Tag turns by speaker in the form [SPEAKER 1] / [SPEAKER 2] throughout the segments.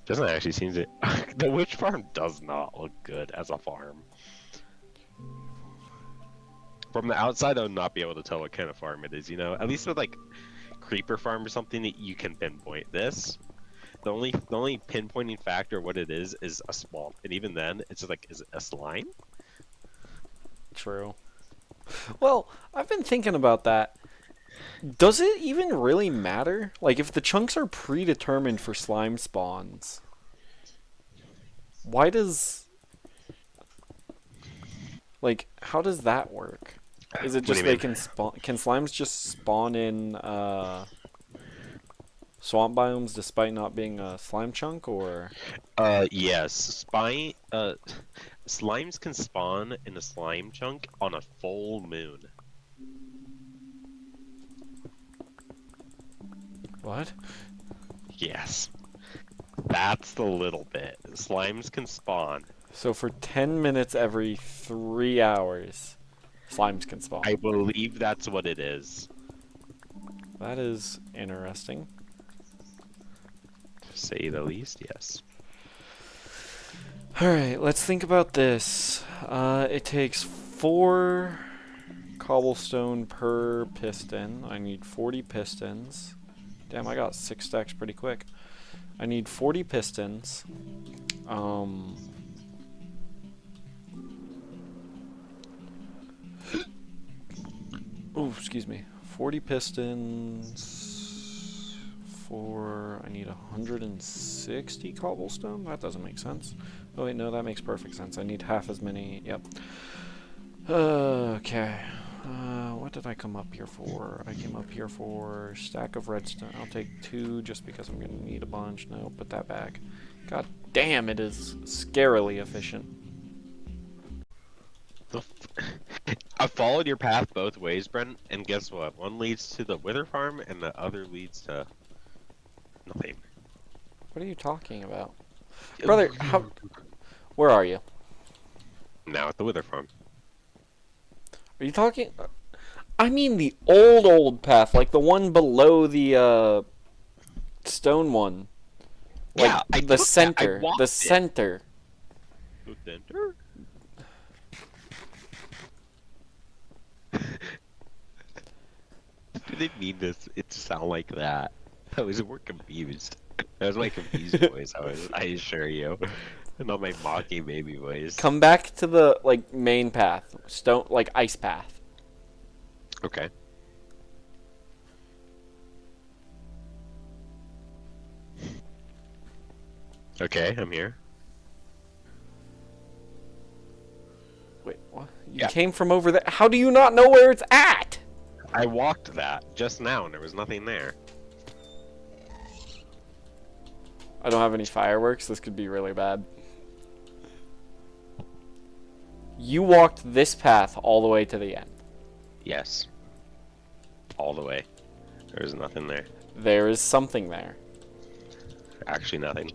[SPEAKER 1] Doesn't actually seem to. The witch farm does not look good as a farm. From the outside, I would not be able to tell what kind of farm it is. You know, at least with like creeper farm or something that you can pinpoint this. The only pinpointing factor of what it is a swamp, and even then, it's just like, is it a slime?
[SPEAKER 2] True. Well, I've been thinking about that. Does it even really matter? Like, if the chunks are predetermined for slime spawns, why does... Like, how does that work? Is it
[SPEAKER 1] What do
[SPEAKER 2] just
[SPEAKER 1] you
[SPEAKER 2] they
[SPEAKER 1] mean?
[SPEAKER 2] can spawn... Can slimes just spawn in, swamp biomes despite not being a slime chunk, or...
[SPEAKER 1] Yes. Slimes can spawn in a slime chunk on a full moon.
[SPEAKER 2] What?
[SPEAKER 1] Yes. That's the little bit. Slimes can spawn.
[SPEAKER 2] So for 10 minutes every 3 hours, slimes can spawn.
[SPEAKER 1] I believe that's what it is.
[SPEAKER 2] That is interesting.
[SPEAKER 1] To say the least, yes.
[SPEAKER 2] Alright, let's think about this. It takes 4 cobblestone per piston. I need 40 pistons. Damn, I got 6 stacks pretty quick. I need 40 pistons. Oh, excuse me. 40 pistons. I need 160 cobblestone? That doesn't make sense. Oh wait, no, that makes perfect sense. I need half as many. Yep. Okay. What did I come up here for? I came up here for stack of redstone. I'll take 2 just because I'm gonna need a bunch. No, put that back. God damn, it is scarily efficient.
[SPEAKER 1] I followed your path both ways, Brent, and guess what? One leads to the Wither Farm, and the other leads to nothing.
[SPEAKER 2] What are you talking about? Brother, how... Where are you?
[SPEAKER 1] Now at the Wither Farm.
[SPEAKER 2] Are you talking... I mean the old path, like the one below the, stone one. Like,
[SPEAKER 1] Yeah, I
[SPEAKER 2] the
[SPEAKER 1] took
[SPEAKER 2] center.
[SPEAKER 1] that. I walked
[SPEAKER 2] The
[SPEAKER 1] it.
[SPEAKER 2] center.
[SPEAKER 1] The center? Do they mean this? It to sound like that? I was more confused. That was my confused voice. I assure you, not my mocking baby voice.
[SPEAKER 2] Come back to the, like, main path. Stone, like, ice path.
[SPEAKER 1] Okay. Okay, I'm here.
[SPEAKER 2] Wait, what? You
[SPEAKER 1] Yeah.
[SPEAKER 2] came from over there. How do you not know where it's at?
[SPEAKER 1] I walked that just now, and there was nothing there.
[SPEAKER 2] I don't have any fireworks. This could be really bad. You walked this path all the way to the end.
[SPEAKER 1] Yes. All the way. There was nothing there.
[SPEAKER 2] There is something there.
[SPEAKER 1] Actually, nothing.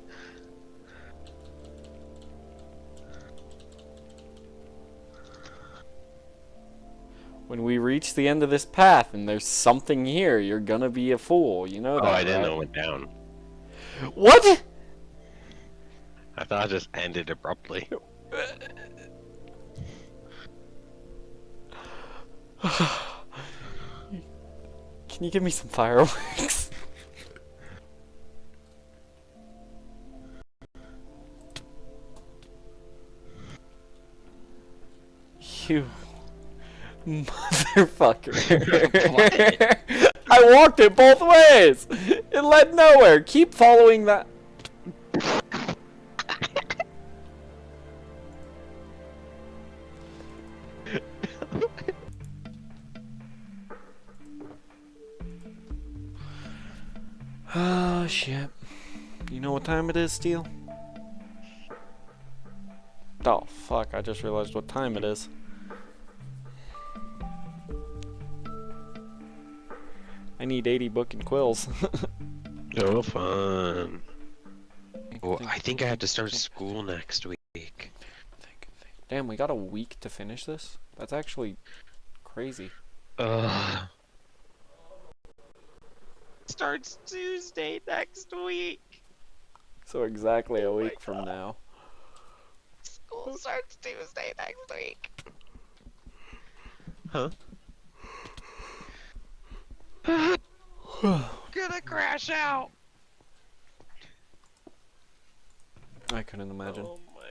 [SPEAKER 2] When we reach the end of this path and there's something here, you're gonna be a fool. You know that,
[SPEAKER 1] Oh, I didn't
[SPEAKER 2] right?
[SPEAKER 1] know it went down.
[SPEAKER 2] What?
[SPEAKER 1] I thought it just ended abruptly.
[SPEAKER 2] Can you give me some fireworks? You motherfucker. I walked it both ways. It led nowhere. Keep following that. Oh shit. You know what time it is, Steele? Oh fuck, I just realized what time it is. I need 80 book and quills.
[SPEAKER 1] Oh, fun. Well, I think I have to start school next week.
[SPEAKER 2] Damn, we got a week to finish this? That's actually crazy.
[SPEAKER 1] Starts Tuesday next week.
[SPEAKER 2] So exactly a
[SPEAKER 1] Oh my
[SPEAKER 2] week from
[SPEAKER 1] God.
[SPEAKER 2] now.
[SPEAKER 1] School starts Tuesday next week. Huh? Gonna crash out.
[SPEAKER 2] I couldn't imagine.
[SPEAKER 1] Oh my.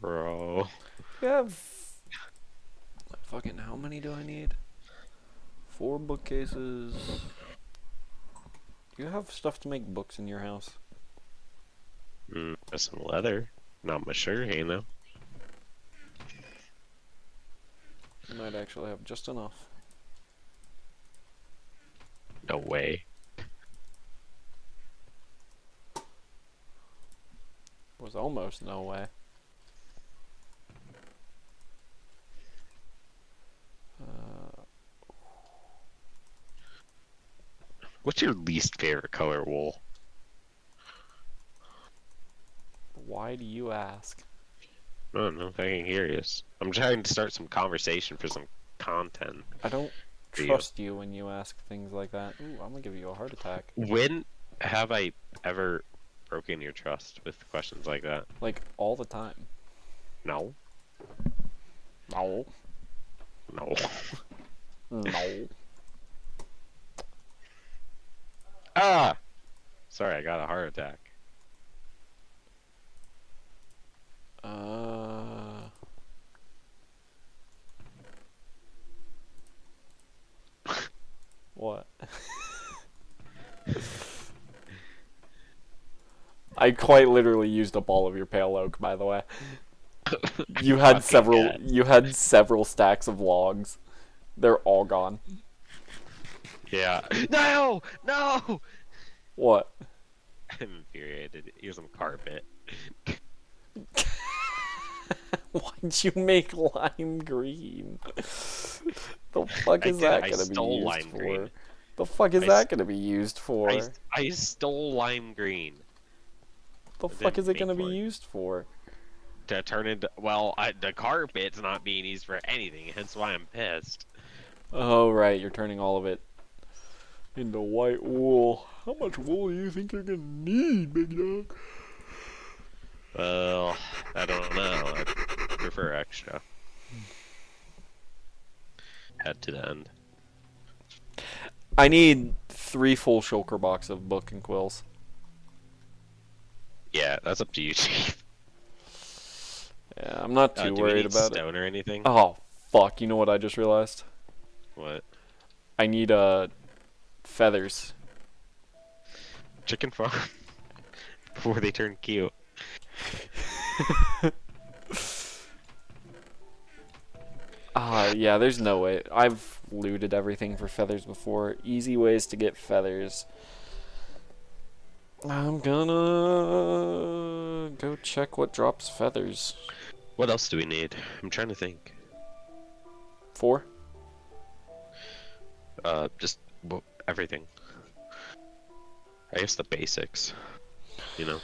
[SPEAKER 1] Bro.
[SPEAKER 2] You have fucking how many do I need? 4 bookcases. You have stuff to make books in your house.
[SPEAKER 1] Some leather. Not much sugar cane though.
[SPEAKER 2] You might actually have just enough.
[SPEAKER 1] No way.
[SPEAKER 2] Was almost no way.
[SPEAKER 1] What's your least favorite color wool?
[SPEAKER 2] Why do you ask?
[SPEAKER 1] I don't know. I'm curious. I'm trying to start some conversation for some content.
[SPEAKER 2] I don't
[SPEAKER 1] for you.
[SPEAKER 2] trust you when you ask things like that. Ooh, I'm gonna give you a heart attack.
[SPEAKER 1] When have I ever broken your trust with questions like that?
[SPEAKER 2] Like, all the time.
[SPEAKER 1] No.
[SPEAKER 2] No.
[SPEAKER 1] No.
[SPEAKER 2] No.
[SPEAKER 1] Ah! Sorry, I got a heart attack.
[SPEAKER 2] What? I quite literally used up all of your pale oak, by the way. You had several stacks of logs. They're all gone.
[SPEAKER 1] Yeah. No! No!
[SPEAKER 2] What?
[SPEAKER 1] I'm infuriated. Here's some carpet.
[SPEAKER 2] Why'd you make lime green? The fuck is that gonna be used for?
[SPEAKER 1] Green.
[SPEAKER 2] The fuck is that gonna be used for?
[SPEAKER 1] I stole lime green.
[SPEAKER 2] The fuck is it gonna be used for?
[SPEAKER 1] To turn into, well, the carpet's not being used for anything, hence why I'm pissed.
[SPEAKER 2] Oh right, you're turning all of it into white wool. How much wool do you think you're gonna need, big dog?
[SPEAKER 1] Well, I don't know. I prefer extra. Head to the end.
[SPEAKER 2] I need 3 full shulker box of book and quills.
[SPEAKER 1] Yeah, that's up to you, Chief.
[SPEAKER 2] Yeah, I'm not too worried about it.
[SPEAKER 1] Stone or anything?
[SPEAKER 2] Oh fuck! You know what I just realized?
[SPEAKER 1] What?
[SPEAKER 2] I need feathers.
[SPEAKER 1] Chicken farm. Before they turn cute.
[SPEAKER 2] Yeah, there's no way. I've looted everything for feathers before. Easy ways to get feathers. I'm gonna go check what drops feathers.
[SPEAKER 1] What else do we need? I'm trying to think.
[SPEAKER 2] 4?
[SPEAKER 1] Just everything. I guess the basics. You know?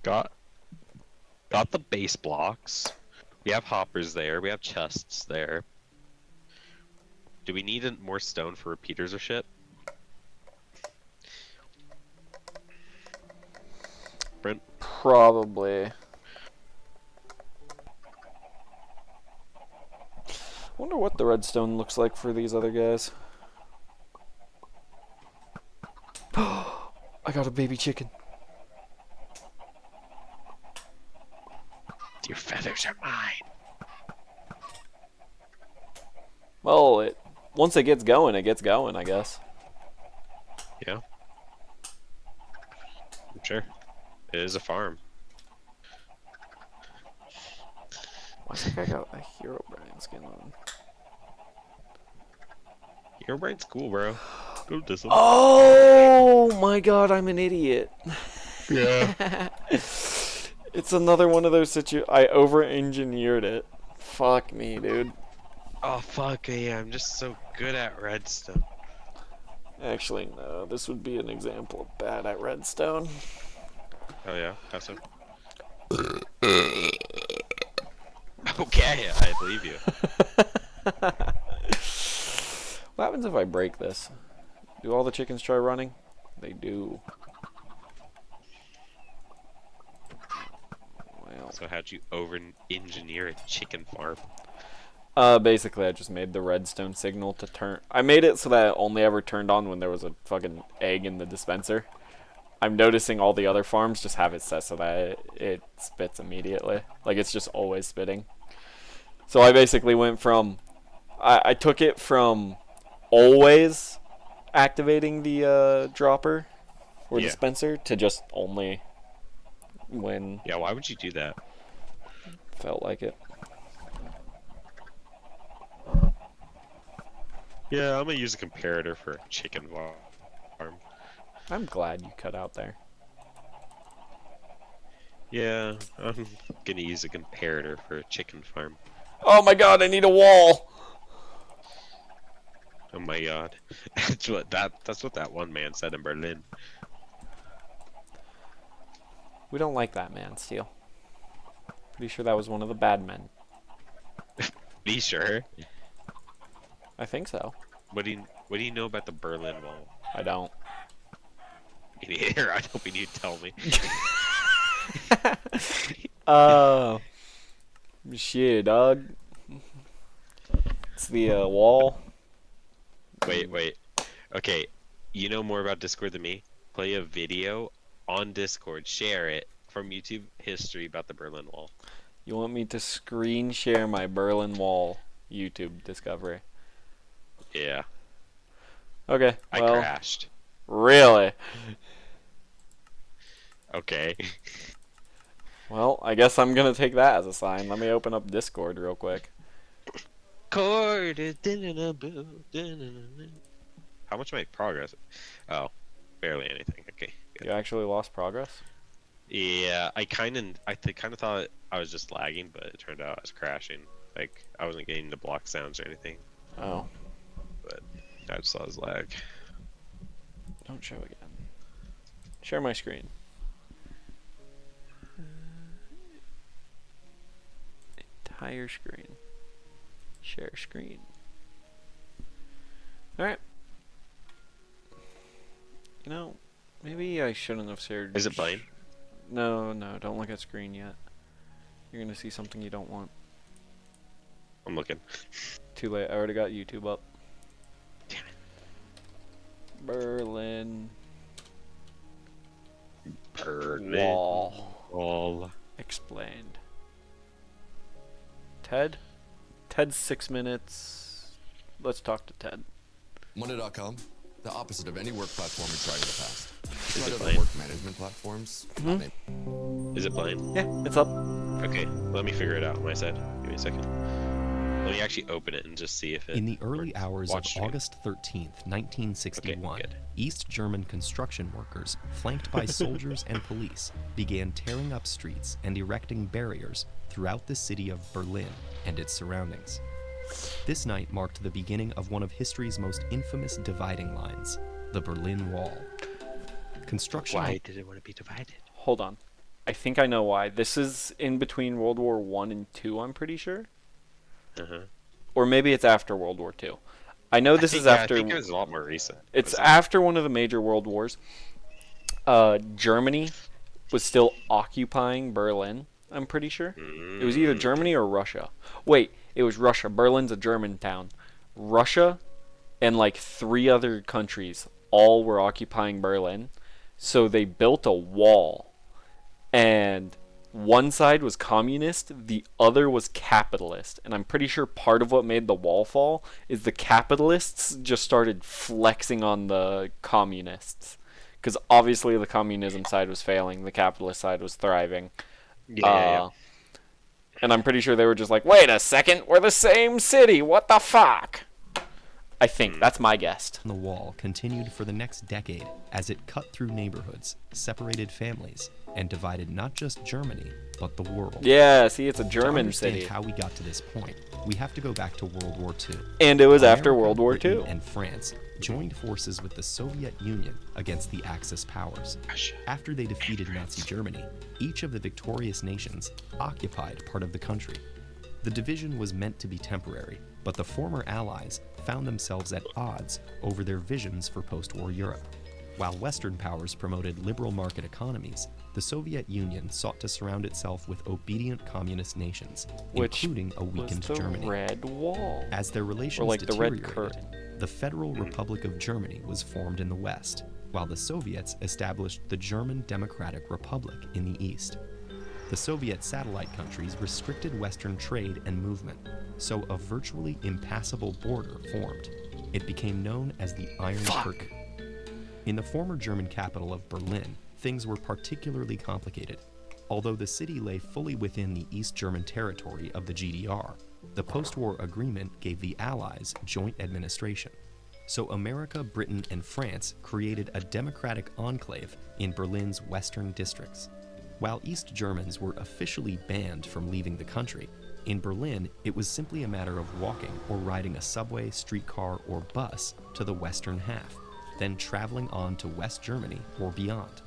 [SPEAKER 1] Got the base blocks. We have hoppers there. We have chests there. Do we need more stone for repeaters or shit? Brent?
[SPEAKER 2] Probably. Wonder what the redstone looks like for these other guys. I got a baby chicken.
[SPEAKER 1] Your feathers are mine.
[SPEAKER 2] Well, once it gets going, I guess.
[SPEAKER 1] Yeah. I'm sure. It is a farm.
[SPEAKER 2] Why is that guy got a hero brand skin on?
[SPEAKER 1] Your brain's cool, bro. Go diss him.
[SPEAKER 2] Oh my god, I'm an idiot.
[SPEAKER 1] Yeah.
[SPEAKER 2] It's another one of those I over-engineered it. Fuck me, dude.
[SPEAKER 1] Oh, fuck, yeah, I'm just so good at redstone.
[SPEAKER 2] Actually, no. This would be an example of bad at redstone.
[SPEAKER 1] Oh, yeah? How so? Okay, I believe you.
[SPEAKER 2] What happens if I break this? Do all the chickens try running? They do. Well,
[SPEAKER 1] So how'd you over-engineer a chicken farm?
[SPEAKER 2] basically I just made the redstone signal to turn. I made it so that it only ever turned on when there was a fucking egg in the dispenser. I'm noticing all the other farms just have it set so that it spits immediately. Like, it's just always spitting. So I basically went from... I took it from always activating the dropper or
[SPEAKER 1] Yeah.
[SPEAKER 2] dispenser to just only when
[SPEAKER 1] Yeah, why would you do that?
[SPEAKER 2] felt like it.
[SPEAKER 1] Yeah, I'm gonna use a comparator for a chicken farm.
[SPEAKER 2] I'm glad you cut out there.
[SPEAKER 1] Yeah, I'm gonna use a comparator for a chicken farm.
[SPEAKER 2] Oh my god, I need a wall!
[SPEAKER 1] Oh my god. That's what that one man said in Berlin.
[SPEAKER 2] We don't like that man, Steele. Pretty sure that was one of the bad men.
[SPEAKER 1] Be sure.
[SPEAKER 2] I think so.
[SPEAKER 1] What do you know about the Berlin Wall?
[SPEAKER 2] I don't.
[SPEAKER 1] Me neither. I was hoping you'd tell me.
[SPEAKER 2] Shit, dog. It's the wall.
[SPEAKER 1] Wait. Okay, you know more about Discord than me. Play a video on Discord, share it from YouTube history about the Berlin Wall.
[SPEAKER 2] You want me to screen share my Berlin Wall YouTube discovery?
[SPEAKER 1] Yeah.
[SPEAKER 2] Okay,
[SPEAKER 1] I
[SPEAKER 2] well,
[SPEAKER 1] crashed.
[SPEAKER 2] really?
[SPEAKER 1] Okay.
[SPEAKER 2] Well, I guess I'm gonna take that as a sign. Let me open up Discord real quick.
[SPEAKER 1] How much my progress? Oh, barely anything. Okay. Good.
[SPEAKER 2] You actually lost progress?
[SPEAKER 1] Yeah, I kind of thought I was just lagging, but it turned out I was crashing. Like I wasn't getting the block sounds or anything,
[SPEAKER 2] Oh,
[SPEAKER 1] but I just saw his lag.
[SPEAKER 2] don't show again. Share my screen. Entire screen. Share screen. Alright. You know, maybe I shouldn't have shared.
[SPEAKER 1] Is it playing?
[SPEAKER 2] No, don't look at screen yet. You're gonna see something you don't want.
[SPEAKER 1] I'm looking.
[SPEAKER 2] Too late, I already got YouTube up.
[SPEAKER 1] Damn it.
[SPEAKER 2] Berlin
[SPEAKER 1] Berlin
[SPEAKER 2] Wall
[SPEAKER 1] Wall.
[SPEAKER 2] explained. Ted's 6 minutes. Let's talk to Ted.
[SPEAKER 3] Monday.com, the opposite of any work platform we tried in the past.
[SPEAKER 1] Is
[SPEAKER 3] Tried
[SPEAKER 1] it
[SPEAKER 3] other
[SPEAKER 1] playing?
[SPEAKER 3] work management platforms.
[SPEAKER 1] Is it playing?
[SPEAKER 2] Yeah, it's up.
[SPEAKER 1] Okay, let me figure it out on my side. Give me a second. Let me actually open it and just see if it.
[SPEAKER 4] In the early hours of
[SPEAKER 1] watch stream.
[SPEAKER 4] August 13th, 1961,
[SPEAKER 1] Okay, good.
[SPEAKER 4] East German construction workers, flanked by soldiers and police, began tearing up streets and erecting barriers throughout the city of Berlin and its surroundings. This night marked the beginning of one of history's most infamous dividing lines, the Berlin Wall. Construction.
[SPEAKER 1] Why did it want to be divided?
[SPEAKER 2] Hold on. I think I know why. This is in between World War I and II, I'm pretty sure.
[SPEAKER 1] Uh-huh.
[SPEAKER 2] Or maybe it's after World War II. I know this is after.
[SPEAKER 1] I think it was a lot more recent.
[SPEAKER 2] It's
[SPEAKER 1] wasn't it?
[SPEAKER 2] after one of the major world wars. Germany was still occupying Berlin, I'm pretty sure. It was either Germany or Russia. Wait, it was Russia. Berlin's a German town. Russia and like 3 other countries all were occupying Berlin. So they built a wall. And one side was communist, the other was capitalist. And I'm pretty sure part of what made the wall fall is the capitalists just started flexing on the communists. Because obviously the communism side was failing, the capitalist side was thriving.
[SPEAKER 1] Yeah.
[SPEAKER 2] And I'm pretty sure they were just like, wait a second, we're the same city, what the fuck? I think, that's my guess.
[SPEAKER 4] The wall continued for the next decade as it cut through neighborhoods, separated families, and divided not just Germany, but the world.
[SPEAKER 2] Yeah, see, it's a
[SPEAKER 4] To
[SPEAKER 2] German
[SPEAKER 4] understand
[SPEAKER 2] city.
[SPEAKER 4] how we got to this point, we have to go back to World War II.
[SPEAKER 2] And it was after
[SPEAKER 4] America,
[SPEAKER 2] World War
[SPEAKER 4] Britain,
[SPEAKER 2] II.
[SPEAKER 4] and France joined forces with the Soviet Union against the Axis powers. After they defeated Nazi Germany, each of the victorious nations occupied part of the country. The division was meant to be temporary, but the former Allies found themselves at odds over their visions for post-war Europe. While Western powers promoted liberal market economies, the Soviet Union sought to surround itself with obedient communist nations, including a weakened
[SPEAKER 2] was the
[SPEAKER 4] Germany.
[SPEAKER 2] Red Wall.
[SPEAKER 4] As their relations
[SPEAKER 2] Or like the Red
[SPEAKER 4] deteriorated,
[SPEAKER 2] Curtain.
[SPEAKER 4] the Federal Republic of Germany was formed in the West, while the Soviets established the German Democratic Republic in the East. The Soviet satellite countries restricted Western trade and movement, so a virtually impassable border formed. It became known as the Iron Curtain. In the former German capital of Berlin, things were particularly complicated. Although the city lay fully within the East German territory of the GDR, the post-war agreement gave the Allies joint administration. So America, Britain, and France created a democratic enclave in Berlin's western districts. While East Germans were officially banned from leaving the country, in Berlin it was simply a matter of walking or riding a subway, streetcar, or bus to the western half, then traveling on to West Germany or beyond.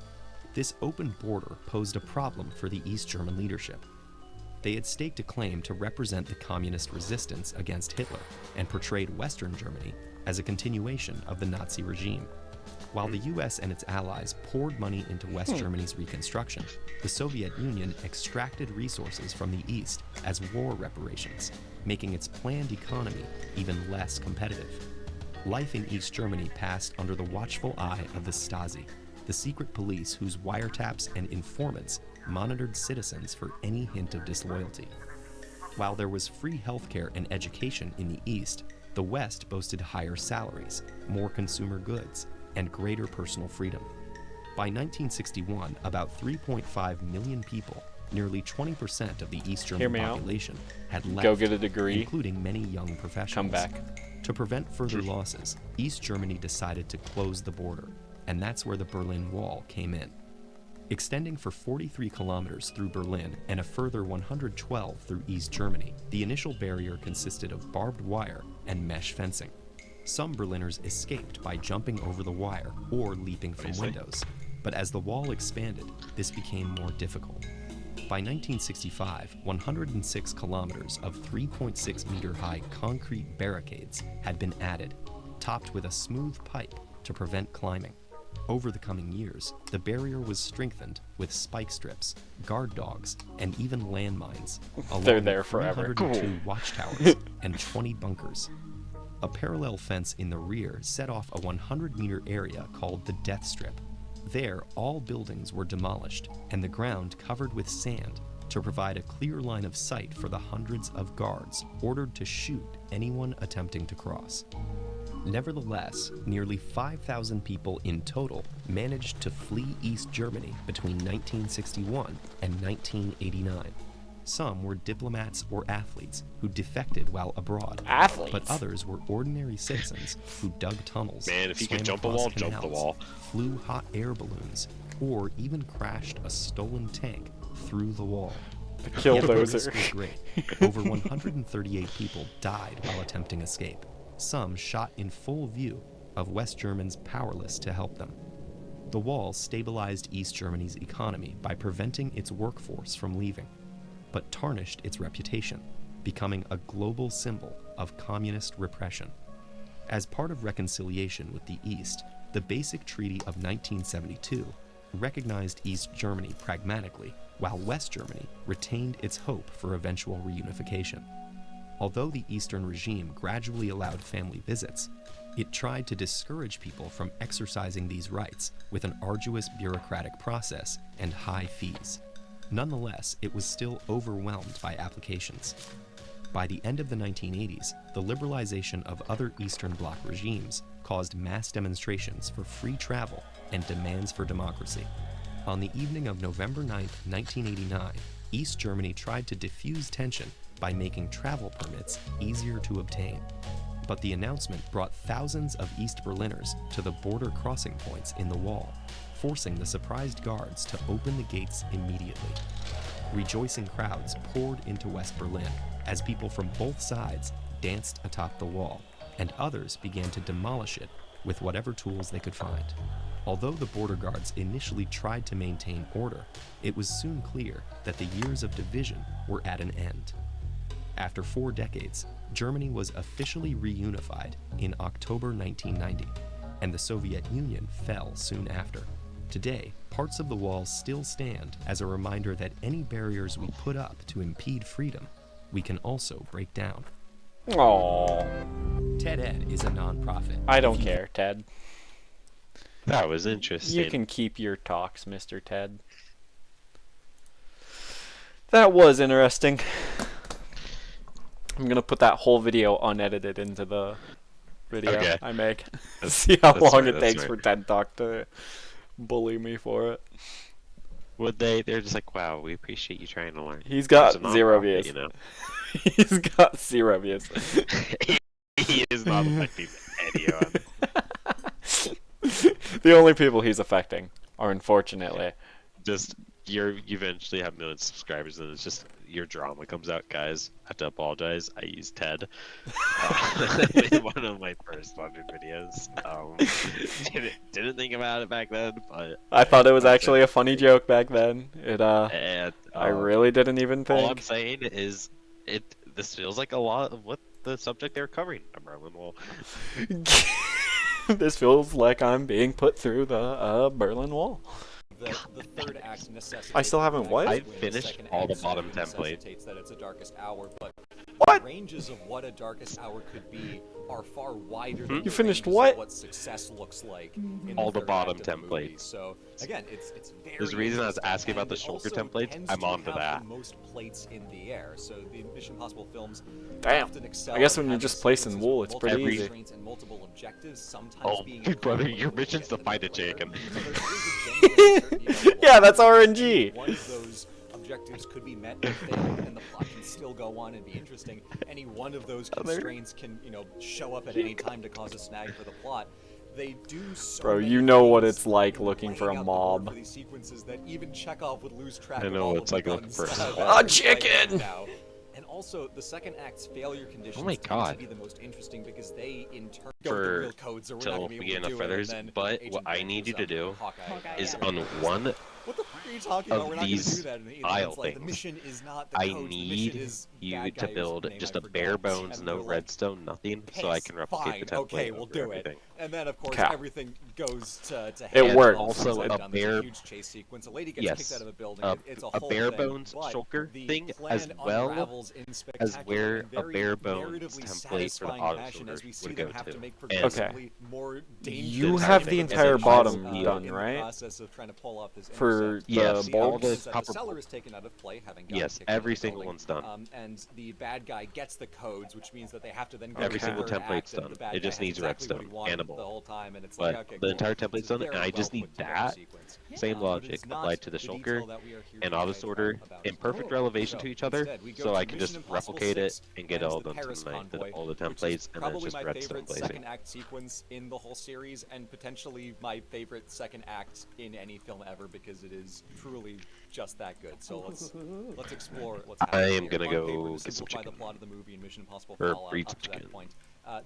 [SPEAKER 4] This open border posed a problem for the East German leadership. They had staked a claim to represent the communist resistance against Hitler and portrayed Western Germany as a continuation of the Nazi regime. While the US and its allies poured money into West Germany's reconstruction, the Soviet Union extracted resources from the East as war reparations, making its planned economy even less competitive. Life in East Germany passed under the watchful eye of the Stasi, the secret police whose wiretaps and informants monitored citizens for any hint of disloyalty. While there was free healthcare and education in the East, the West boasted higher salaries, more consumer goods, and greater personal freedom. By 1961, about 3.5 million people, nearly 20% of the East German population, had left,
[SPEAKER 2] go get a degree,
[SPEAKER 4] including many young professionals.
[SPEAKER 2] come back.
[SPEAKER 4] To prevent further losses, East Germany decided to close the border, and that's where the Berlin Wall came in. Extending for 43 kilometers through Berlin and a further 112 through East Germany, the initial barrier consisted of barbed wire and mesh fencing. Some Berliners escaped by jumping over the wire or leaping from windows, but as the wall expanded, this became more difficult. By 1965, 106 kilometers of 3.6 meter high concrete barricades had been added, topped with a smooth pipe to prevent climbing. Over the coming years, the barrier was strengthened with spike strips, guard dogs, and even landmines, along
[SPEAKER 2] They're there
[SPEAKER 4] with
[SPEAKER 2] forever.
[SPEAKER 4] 302 watchtowers and 20 bunkers. A parallel fence in the rear set off a 100-meter area called the Death Strip. There, all buildings were demolished and the ground covered with sand to provide a clear line of sight for the hundreds of guards ordered to shoot anyone attempting to cross. Nevertheless, nearly 5,000 people in total managed to flee East Germany between 1961 and 1989. Some were diplomats or athletes who defected while abroad.
[SPEAKER 2] Athletes?
[SPEAKER 4] But others were ordinary citizens who dug tunnels,
[SPEAKER 1] Man, if you
[SPEAKER 4] swam
[SPEAKER 1] could jump a
[SPEAKER 4] across
[SPEAKER 1] wall, jump the
[SPEAKER 4] canals,
[SPEAKER 1] wall.
[SPEAKER 4] flew hot air balloons, or even crashed a stolen tank through the wall.
[SPEAKER 2] The
[SPEAKER 4] Yet the
[SPEAKER 2] killdozer.
[SPEAKER 4] risk was great. Over 138 people died while attempting escape, some shot in full view of West Germans powerless to help them. The wall stabilized East Germany's economy by preventing its workforce from leaving, but tarnished its reputation, becoming a global symbol of communist repression. As part of reconciliation with the East, the Basic Treaty of 1972 recognized East Germany pragmatically, while West Germany retained its hope for eventual reunification. Although the Eastern regime gradually allowed family visits, it tried to discourage people from exercising these rights with an arduous bureaucratic process and high fees. Nonetheless, it was still overwhelmed by applications. By the end of the 1980s, the liberalization of other Eastern Bloc regimes caused mass demonstrations for free travel and demands for democracy. On the evening of November 9, 1989, East Germany tried to diffuse tension by making travel permits easier to obtain. But the announcement brought thousands of East Berliners to the border crossing points in the wall, forcing the surprised guards to open the gates immediately. Rejoicing crowds poured into West Berlin as people from both sides danced atop the wall, and others began to demolish it with whatever tools they could find. Although the border guards initially tried to maintain order, it was soon clear that the years of division were at an end. After 4 decades, Germany was officially reunified in October 1990, and the Soviet Union fell soon after. Today, parts of the wall still stand as a reminder that any barriers we put up to impede freedom, we can also break down.
[SPEAKER 2] Aww.
[SPEAKER 4] TED Ed is a nonprofit.
[SPEAKER 2] I don't care, Ted.
[SPEAKER 1] That was interesting.
[SPEAKER 2] You can keep your talks, Mr. Ted. That was interesting. I'm gonna put that whole video unedited into the video I make. See how long it takes for TED Talk to bully me for it.
[SPEAKER 1] Would they? They're just like, wow, we appreciate you trying to learn.
[SPEAKER 2] He's got
[SPEAKER 1] It's a
[SPEAKER 2] 0
[SPEAKER 1] nonprofit,
[SPEAKER 2] views.
[SPEAKER 1] You know?
[SPEAKER 2] He's got 0 views.
[SPEAKER 1] He is not affecting anyone.
[SPEAKER 2] The only people he's affecting are, unfortunately,
[SPEAKER 1] Just you eventually have millions of subscribers, and it's just your drama comes out, guys. I have to apologize. I used Ted in one of my first 100 videos. Didn't think about it back then, but
[SPEAKER 2] I thought it was actually a funny joke back then.
[SPEAKER 1] and,
[SPEAKER 2] I really didn't even
[SPEAKER 1] all I'm
[SPEAKER 2] think.
[SPEAKER 1] saying is this feels like a lot of what the subject they're covering. A Berlin Wall.
[SPEAKER 2] This feels like I'm being put through the Berlin Wall.
[SPEAKER 5] The third act necessitates
[SPEAKER 2] I still haven't what?
[SPEAKER 1] I finished all the bottom templates.
[SPEAKER 5] that it's a darkest hour, but
[SPEAKER 2] What?
[SPEAKER 5] the ranges of what a darkest hour could be are far wider than
[SPEAKER 2] You
[SPEAKER 5] the
[SPEAKER 2] finished
[SPEAKER 5] ranges
[SPEAKER 2] what?
[SPEAKER 5] of what success looks like in
[SPEAKER 1] All the
[SPEAKER 5] third
[SPEAKER 1] bottom
[SPEAKER 5] act of the movie.
[SPEAKER 1] templates.
[SPEAKER 5] So again, it's very
[SPEAKER 1] There's a reason I was
[SPEAKER 5] interesting,
[SPEAKER 1] asking about
[SPEAKER 5] and
[SPEAKER 1] the
[SPEAKER 5] it
[SPEAKER 1] shulker
[SPEAKER 5] also
[SPEAKER 1] templates.
[SPEAKER 5] tends
[SPEAKER 1] I'm
[SPEAKER 5] to
[SPEAKER 1] on to
[SPEAKER 5] have
[SPEAKER 1] that.
[SPEAKER 5] the most plates in the air. So the Mission Impossible films
[SPEAKER 2] Damn.
[SPEAKER 5] often excel
[SPEAKER 2] I guess
[SPEAKER 5] in
[SPEAKER 2] when you're
[SPEAKER 5] having
[SPEAKER 2] just placing
[SPEAKER 5] sequences
[SPEAKER 2] wool,
[SPEAKER 5] with
[SPEAKER 2] it's pretty
[SPEAKER 5] multiple
[SPEAKER 2] easy.
[SPEAKER 5] constraints and multiple objectives, sometimes
[SPEAKER 1] Oh,
[SPEAKER 5] being
[SPEAKER 1] brother,
[SPEAKER 5] incredibly
[SPEAKER 1] your mission's to
[SPEAKER 5] difficult
[SPEAKER 1] find a
[SPEAKER 5] to get
[SPEAKER 1] chicken.
[SPEAKER 5] So there is a genuine uncertainty about
[SPEAKER 2] Yeah, that's
[SPEAKER 5] what
[SPEAKER 2] RNG.
[SPEAKER 5] One of those objectives could be met and failed, and the plot can still go on and be interesting. Any one of those constraints can, show up at any time to cause a snag for the plot. They do so
[SPEAKER 2] Bro,
[SPEAKER 5] many
[SPEAKER 2] you know what
[SPEAKER 5] things
[SPEAKER 2] it's like
[SPEAKER 5] in
[SPEAKER 2] looking for a
[SPEAKER 5] laying out the board
[SPEAKER 2] mob.
[SPEAKER 5] for these sequences that even Chekhov would lose track
[SPEAKER 1] I
[SPEAKER 5] of
[SPEAKER 1] know
[SPEAKER 5] all
[SPEAKER 1] it's
[SPEAKER 5] of the
[SPEAKER 1] like looking
[SPEAKER 5] guns
[SPEAKER 1] for a
[SPEAKER 5] that
[SPEAKER 1] spot.
[SPEAKER 5] are
[SPEAKER 2] A
[SPEAKER 5] right
[SPEAKER 2] chicken!
[SPEAKER 5] now. And also, the second act's failure conditions
[SPEAKER 1] Oh my
[SPEAKER 5] tend
[SPEAKER 1] God.
[SPEAKER 5] to be the most interesting because they, in turn, go
[SPEAKER 1] For
[SPEAKER 5] with the real codes, so we're not
[SPEAKER 1] till
[SPEAKER 5] gonna be able
[SPEAKER 1] beginning
[SPEAKER 5] to
[SPEAKER 1] of
[SPEAKER 5] do
[SPEAKER 1] feathers,
[SPEAKER 5] it. And then
[SPEAKER 1] but
[SPEAKER 5] Agent
[SPEAKER 1] what I need you to do
[SPEAKER 5] Hawkeye,
[SPEAKER 1] is
[SPEAKER 5] yeah.
[SPEAKER 1] on one
[SPEAKER 5] What the fuck are you talking
[SPEAKER 1] of
[SPEAKER 5] about? We're not gonna
[SPEAKER 1] these
[SPEAKER 5] do that. And Agent
[SPEAKER 1] aisle
[SPEAKER 5] Hunt's like, the
[SPEAKER 1] things,
[SPEAKER 5] mission is not the
[SPEAKER 1] I
[SPEAKER 5] codes, the mission
[SPEAKER 1] need
[SPEAKER 5] is
[SPEAKER 1] you
[SPEAKER 5] bad
[SPEAKER 1] to
[SPEAKER 5] guy
[SPEAKER 1] build
[SPEAKER 5] whose name
[SPEAKER 1] just
[SPEAKER 5] I
[SPEAKER 1] a bare
[SPEAKER 5] forgot.
[SPEAKER 1] bones,
[SPEAKER 5] And
[SPEAKER 1] no
[SPEAKER 5] we're like,
[SPEAKER 1] redstone, nothing, so I can replicate the
[SPEAKER 5] fine,
[SPEAKER 1] template.
[SPEAKER 5] okay, we'll
[SPEAKER 1] over
[SPEAKER 5] do it.
[SPEAKER 1] everything.
[SPEAKER 5] And then, of course,
[SPEAKER 2] Okay.
[SPEAKER 5] everything goes to
[SPEAKER 2] It
[SPEAKER 5] hell.
[SPEAKER 2] works.
[SPEAKER 1] Also,
[SPEAKER 5] Like
[SPEAKER 1] a
[SPEAKER 5] done. There's
[SPEAKER 1] bare-
[SPEAKER 5] huge chase sequence. A lady gets
[SPEAKER 1] Yes,
[SPEAKER 5] kicked out of a building. It's a
[SPEAKER 1] a
[SPEAKER 5] whole
[SPEAKER 1] bare
[SPEAKER 5] thing,
[SPEAKER 1] bones
[SPEAKER 5] but
[SPEAKER 1] shulker
[SPEAKER 5] the
[SPEAKER 1] thing
[SPEAKER 5] plan
[SPEAKER 1] as well
[SPEAKER 5] unravels in
[SPEAKER 1] as
[SPEAKER 5] spectacular
[SPEAKER 1] where
[SPEAKER 5] and
[SPEAKER 1] a
[SPEAKER 5] very
[SPEAKER 1] bare bones
[SPEAKER 5] narratively
[SPEAKER 1] template for the
[SPEAKER 5] satisfying
[SPEAKER 1] auto
[SPEAKER 5] fashion as we
[SPEAKER 1] shulker
[SPEAKER 5] see
[SPEAKER 1] would
[SPEAKER 5] them
[SPEAKER 1] go
[SPEAKER 5] have to
[SPEAKER 1] to.
[SPEAKER 5] make
[SPEAKER 1] And
[SPEAKER 5] progressively more dangerous.
[SPEAKER 2] You
[SPEAKER 1] entire
[SPEAKER 2] have
[SPEAKER 1] thing
[SPEAKER 2] the
[SPEAKER 1] is
[SPEAKER 2] entire
[SPEAKER 1] a
[SPEAKER 2] bottom
[SPEAKER 1] pile of
[SPEAKER 2] done,
[SPEAKER 5] in
[SPEAKER 2] right?
[SPEAKER 5] the process of trying to pull off this
[SPEAKER 2] For
[SPEAKER 5] intercept.
[SPEAKER 2] the
[SPEAKER 1] Yes, all
[SPEAKER 2] bulbs?
[SPEAKER 1] the
[SPEAKER 5] Is that the
[SPEAKER 1] copper
[SPEAKER 5] seller
[SPEAKER 1] bulbs.
[SPEAKER 5] is taken out of play, having gotten
[SPEAKER 1] Yes,
[SPEAKER 5] kicked out of
[SPEAKER 1] every
[SPEAKER 5] the
[SPEAKER 1] single
[SPEAKER 5] building.
[SPEAKER 1] one's done.
[SPEAKER 5] And the bad guy gets the codes, which means that they have to then go
[SPEAKER 1] Every
[SPEAKER 5] to the
[SPEAKER 1] single
[SPEAKER 5] third
[SPEAKER 1] template's
[SPEAKER 5] act, and
[SPEAKER 1] done.
[SPEAKER 5] the bad
[SPEAKER 1] It
[SPEAKER 5] guy
[SPEAKER 1] just
[SPEAKER 5] has
[SPEAKER 1] needs
[SPEAKER 5] exactly what he
[SPEAKER 1] redstone
[SPEAKER 5] wanted
[SPEAKER 1] and a
[SPEAKER 5] the
[SPEAKER 1] bulb.
[SPEAKER 5] whole time, and it's
[SPEAKER 1] But
[SPEAKER 5] like, okay,
[SPEAKER 1] the
[SPEAKER 5] cool.
[SPEAKER 1] entire
[SPEAKER 5] It's a
[SPEAKER 1] template's done,
[SPEAKER 5] very
[SPEAKER 1] and I just
[SPEAKER 5] well
[SPEAKER 1] need
[SPEAKER 5] put together
[SPEAKER 1] that
[SPEAKER 5] sequence.
[SPEAKER 1] same
[SPEAKER 5] But
[SPEAKER 1] logic
[SPEAKER 5] it's not
[SPEAKER 1] applied to the
[SPEAKER 5] detail
[SPEAKER 1] shulker
[SPEAKER 5] that we are here
[SPEAKER 1] and
[SPEAKER 5] to
[SPEAKER 1] auto
[SPEAKER 5] fight
[SPEAKER 1] sorter
[SPEAKER 5] about.
[SPEAKER 1] in perfect relevation
[SPEAKER 5] So
[SPEAKER 1] to each other,
[SPEAKER 5] instead, we go
[SPEAKER 1] so
[SPEAKER 5] to
[SPEAKER 1] I can just
[SPEAKER 5] Mission Impossible
[SPEAKER 1] replicate it
[SPEAKER 5] 6
[SPEAKER 1] and get it
[SPEAKER 5] and
[SPEAKER 1] all
[SPEAKER 5] the
[SPEAKER 1] done
[SPEAKER 5] Paris
[SPEAKER 1] tonight.
[SPEAKER 5] Convoy,
[SPEAKER 1] All the
[SPEAKER 5] which is
[SPEAKER 1] templates, and then it's
[SPEAKER 5] probably
[SPEAKER 1] just
[SPEAKER 5] my
[SPEAKER 1] redstone
[SPEAKER 5] favorite
[SPEAKER 1] blazing.
[SPEAKER 5] second act sequence in the whole series, and potentially my favorite second act in any film ever because it is truly just that good. So let's explore what's happening.
[SPEAKER 1] I am
[SPEAKER 5] here.
[SPEAKER 1] gonna
[SPEAKER 5] On
[SPEAKER 1] go
[SPEAKER 5] paper, to
[SPEAKER 1] get some
[SPEAKER 5] simplify the
[SPEAKER 1] chicken.
[SPEAKER 5] plot of the movie and Mission Impossible
[SPEAKER 1] Or
[SPEAKER 5] Fallout
[SPEAKER 1] breed
[SPEAKER 5] up to
[SPEAKER 1] some
[SPEAKER 5] that
[SPEAKER 1] chicken.
[SPEAKER 5] point.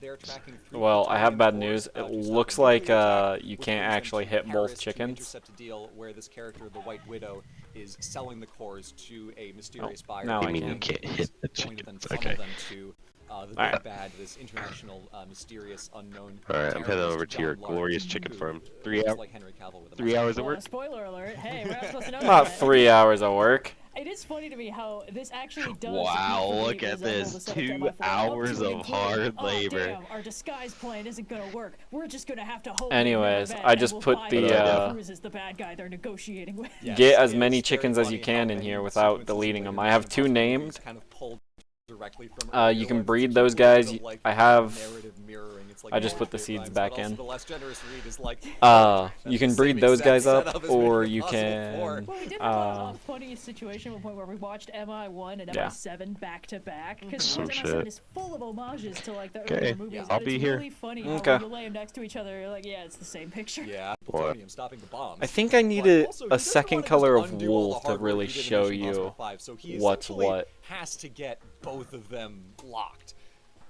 [SPEAKER 5] They're tracking three
[SPEAKER 2] Well, I have
[SPEAKER 5] plutonium
[SPEAKER 2] bad
[SPEAKER 5] cores,
[SPEAKER 2] news.
[SPEAKER 5] to
[SPEAKER 2] It
[SPEAKER 5] stop
[SPEAKER 2] looks
[SPEAKER 5] an
[SPEAKER 2] like
[SPEAKER 5] infantry attack,
[SPEAKER 2] you
[SPEAKER 5] which
[SPEAKER 2] can't
[SPEAKER 5] brings them
[SPEAKER 2] actually
[SPEAKER 5] to
[SPEAKER 2] hit
[SPEAKER 5] Paris
[SPEAKER 2] both
[SPEAKER 5] to
[SPEAKER 2] chickens.
[SPEAKER 5] intercept a deal where this character, the White Widow, is selling the cores to a mysterious buyer.
[SPEAKER 2] now
[SPEAKER 1] I
[SPEAKER 2] I
[SPEAKER 1] mean, you
[SPEAKER 2] can.
[SPEAKER 1] can't
[SPEAKER 5] who's
[SPEAKER 1] hit the
[SPEAKER 5] going to then
[SPEAKER 1] chickens.
[SPEAKER 5] funnel
[SPEAKER 1] Okay.
[SPEAKER 5] them to the big
[SPEAKER 2] Alright.
[SPEAKER 5] bad, this international, mysterious, unknown.
[SPEAKER 1] Alright, I'm heading
[SPEAKER 5] terrorist
[SPEAKER 1] over to your
[SPEAKER 5] John Lark,
[SPEAKER 1] glorious chicken
[SPEAKER 5] who
[SPEAKER 1] farm.
[SPEAKER 5] looks like Henry Cavill with a
[SPEAKER 1] 3
[SPEAKER 5] mustache.
[SPEAKER 1] hours of
[SPEAKER 6] Well,
[SPEAKER 1] work.
[SPEAKER 6] spoiler alert. Hey, we're not supposed to know
[SPEAKER 2] Not
[SPEAKER 6] that.
[SPEAKER 2] 3 hours of work.
[SPEAKER 6] It is funny to me how this actually does.
[SPEAKER 1] Wow,
[SPEAKER 6] beautifully
[SPEAKER 1] look at
[SPEAKER 6] resemble
[SPEAKER 1] this.
[SPEAKER 6] the setup to
[SPEAKER 1] 2
[SPEAKER 6] MI4, up
[SPEAKER 1] hours
[SPEAKER 6] to
[SPEAKER 1] of
[SPEAKER 6] include,
[SPEAKER 1] hard
[SPEAKER 6] "Oh,
[SPEAKER 1] labor.
[SPEAKER 6] damn, our disguise plan isn't gonna work. We're just gonna have to hope.
[SPEAKER 2] Anyways,
[SPEAKER 6] that
[SPEAKER 2] I
[SPEAKER 6] and
[SPEAKER 2] just
[SPEAKER 6] we'll
[SPEAKER 2] put
[SPEAKER 6] buy
[SPEAKER 2] the,
[SPEAKER 6] Tom Cruise is the bad guy they're negotiating with.
[SPEAKER 5] Yes,
[SPEAKER 2] Get as
[SPEAKER 5] it
[SPEAKER 2] many
[SPEAKER 5] is
[SPEAKER 2] chickens
[SPEAKER 5] very
[SPEAKER 2] as you
[SPEAKER 5] funny
[SPEAKER 2] can
[SPEAKER 5] how
[SPEAKER 2] in
[SPEAKER 5] many
[SPEAKER 2] here without
[SPEAKER 5] sequences
[SPEAKER 2] deleting
[SPEAKER 5] in
[SPEAKER 2] them.
[SPEAKER 5] the
[SPEAKER 2] I have
[SPEAKER 5] Mission
[SPEAKER 2] 2
[SPEAKER 5] Impossible movies
[SPEAKER 2] named.
[SPEAKER 5] kind of pulled directly from
[SPEAKER 2] You
[SPEAKER 5] earlier
[SPEAKER 2] can
[SPEAKER 5] ones.
[SPEAKER 2] breed
[SPEAKER 5] It's
[SPEAKER 2] those
[SPEAKER 5] a little
[SPEAKER 2] guys.
[SPEAKER 5] bit like
[SPEAKER 2] I have-
[SPEAKER 5] narrative mirroring. It's like
[SPEAKER 2] I just put the
[SPEAKER 5] narrative
[SPEAKER 2] seeds
[SPEAKER 5] rhymes,
[SPEAKER 2] back
[SPEAKER 5] but also
[SPEAKER 2] in.
[SPEAKER 5] the less generous read is like,
[SPEAKER 2] You
[SPEAKER 5] that's
[SPEAKER 2] can
[SPEAKER 5] the
[SPEAKER 2] breed
[SPEAKER 5] same
[SPEAKER 2] those
[SPEAKER 5] exact
[SPEAKER 2] guys up,
[SPEAKER 5] setup as
[SPEAKER 2] or
[SPEAKER 5] Mission
[SPEAKER 2] you
[SPEAKER 5] Impossible 4.
[SPEAKER 2] can.
[SPEAKER 6] Well, we did have a funny situation at one point where we watched MI1 and
[SPEAKER 2] Yeah.
[SPEAKER 6] MI7 back to back because
[SPEAKER 1] Some
[SPEAKER 6] MI7
[SPEAKER 1] shit.
[SPEAKER 6] is full of homages to like the
[SPEAKER 1] Okay,
[SPEAKER 6] earlier movies.
[SPEAKER 5] yeah.
[SPEAKER 6] and
[SPEAKER 1] I'll be
[SPEAKER 6] it's
[SPEAKER 1] here.
[SPEAKER 6] really funny how
[SPEAKER 2] Okay.
[SPEAKER 6] when you lay them next to each other, you're like, yeah, it's the same picture.
[SPEAKER 5] Yeah,
[SPEAKER 1] What?
[SPEAKER 5] plutonium stopping the bombs.
[SPEAKER 2] I think I
[SPEAKER 5] But
[SPEAKER 2] needed
[SPEAKER 5] also, he
[SPEAKER 2] a
[SPEAKER 5] doesn't
[SPEAKER 2] second
[SPEAKER 5] wanna
[SPEAKER 2] color
[SPEAKER 5] just
[SPEAKER 2] of
[SPEAKER 5] undo all
[SPEAKER 2] wool
[SPEAKER 5] the
[SPEAKER 2] to
[SPEAKER 5] hard work
[SPEAKER 2] really
[SPEAKER 5] he did in
[SPEAKER 2] show
[SPEAKER 5] Mission Impossible
[SPEAKER 2] you
[SPEAKER 5] 5, so he
[SPEAKER 2] what's
[SPEAKER 5] essentially
[SPEAKER 2] what.
[SPEAKER 5] has to get both of them locked.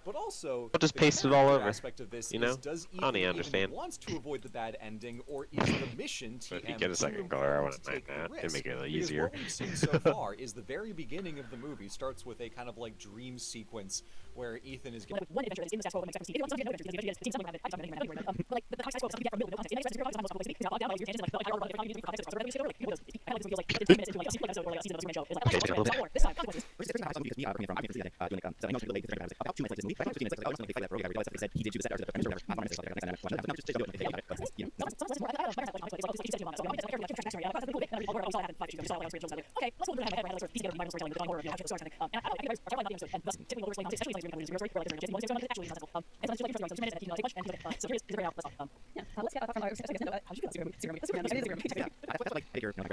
[SPEAKER 5] But also,
[SPEAKER 1] I'll just
[SPEAKER 5] the
[SPEAKER 1] paste it all
[SPEAKER 5] character
[SPEAKER 1] over,
[SPEAKER 5] aspect of this
[SPEAKER 1] you know?
[SPEAKER 5] is, does
[SPEAKER 1] I don't
[SPEAKER 5] Ethan
[SPEAKER 1] even
[SPEAKER 5] even
[SPEAKER 1] understand.
[SPEAKER 5] wants to avoid the bad ending, or is the mission
[SPEAKER 1] But if you
[SPEAKER 5] TM
[SPEAKER 1] get a
[SPEAKER 5] too
[SPEAKER 1] second color, I
[SPEAKER 5] important
[SPEAKER 1] wouldn't
[SPEAKER 5] to
[SPEAKER 1] mind
[SPEAKER 5] take the
[SPEAKER 1] that. It'd
[SPEAKER 5] risk?
[SPEAKER 1] make it a little
[SPEAKER 5] Because
[SPEAKER 1] easier.
[SPEAKER 5] what we've seen so far is the very beginning of the movie starts with a kind of like dream sequence where Ethan is getting.
[SPEAKER 6] One adventure is in the status quo of expectancy. If you want something to know adventure, seeing something around it, I talked about anything around it. But like the status quo of something you get from no context. It makes sense. Most public speaking. Now, down, like your tangents, like I don't know if you need to be context or something. So like people just I like this feels like 10 minutes into like a sequel episode or like a season of a Superman show. It's like I don't know this time consequences.
[SPEAKER 7] Which is the first time because we bringing from obviously that doing so I know related to about 2 minutes like this movie. But I was 15 minutes like, oh, it's something like that. I realized they said he did do the set or whatever. I'm not just like next time. No, just do it. But you know,
[SPEAKER 6] okay, let's go over my head. Let's sort of piece together my storytelling with the horror of actual storytelling. And I think there's a lot of episode and thus typically what we're explaining especially like the story where like there's one story actually nonsensical. And so it's just like your story. So 2 minutes and you know take much and so here's very out. That's all. Yeah. Let's get from our how did you get zero?
[SPEAKER 7] that's like bigger, you know,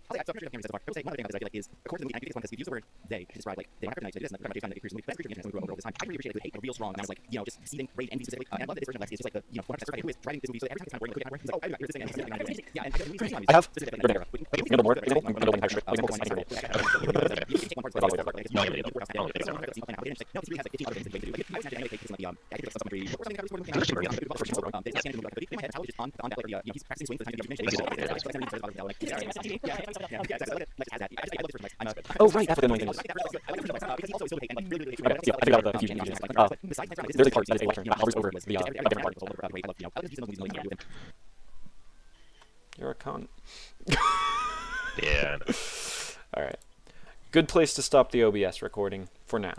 [SPEAKER 7] but the so pretty sure I would say one of the things I feel like is according to the movie, and I do this one because we use the word they to describe like they don't have nights. It is not the time that appears in the movie. That's creature we grow over this time. I really appreciate like, hate a real strong. And I was like, you know, just seething rage, envy specifically. And I love that this version of Lexi is just like the, you know, 100% who is writing this movie. So every time it's not working, look at it, oh, I here's this thing. Yeah, and
[SPEAKER 2] I have you know more example. I'm building entire strip. I think oh right, that's what the annoying thing is. Yeah, I figured out the fusion. There's a part that is a left turn. It hovers over the different part. You're a cunt.
[SPEAKER 1] Yeah.
[SPEAKER 2] All right. Good place to stop the OBS recording for now.